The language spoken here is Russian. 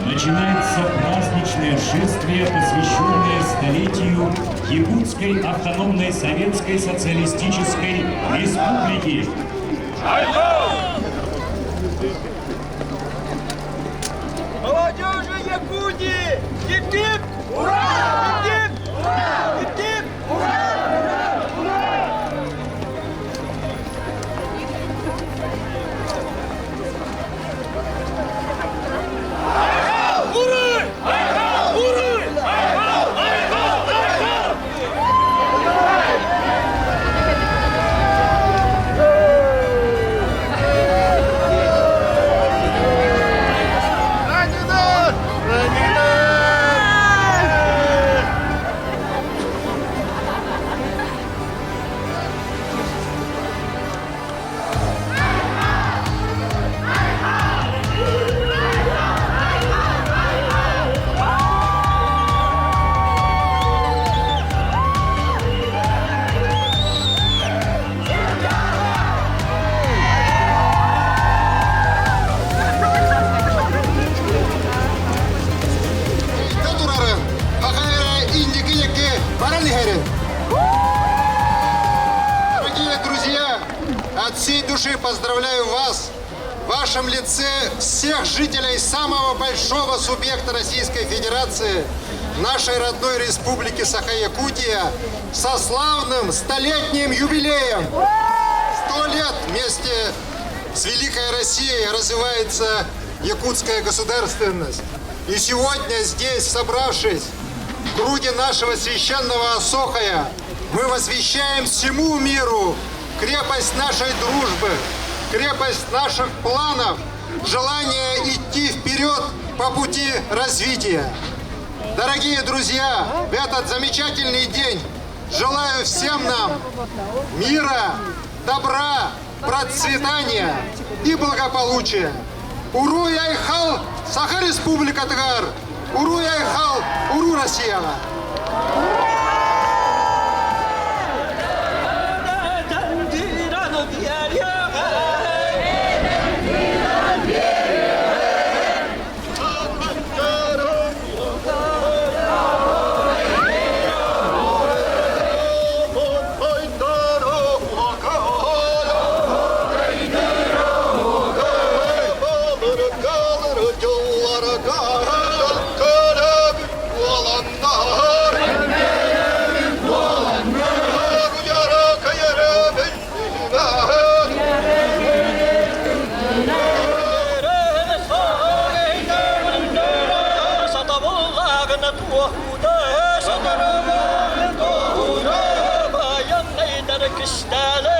начинается праздничное шествие, посвященное столетию Якутской автономной Советской Социалистической Республики. Молодежи Якутии! Хип-хип! Ура! Хип-хип! Ура! Хип-хип! Ура! Дорогие друзья, от всей души поздравляю вас в вашем лице всех жителей самого большого субъекта Российской Федерации, нашей родной республики Саха-Якутия, со славным столетним юбилеем. 100 лет вместе с Великой Россией развивается якутская государственность. И сегодня здесь, собравшись в круге нашего священного Осохая, мы возвещаем всему миру крепость нашей дружбы, крепость наших планов, желание идти вперед по пути развития. Дорогие друзья, в этот замечательный день желаю всем нам мира, добра, процветания и благополучия. Уру яйхал, Саха Республика Тагар! Уру яйхал, уру Россия! Stella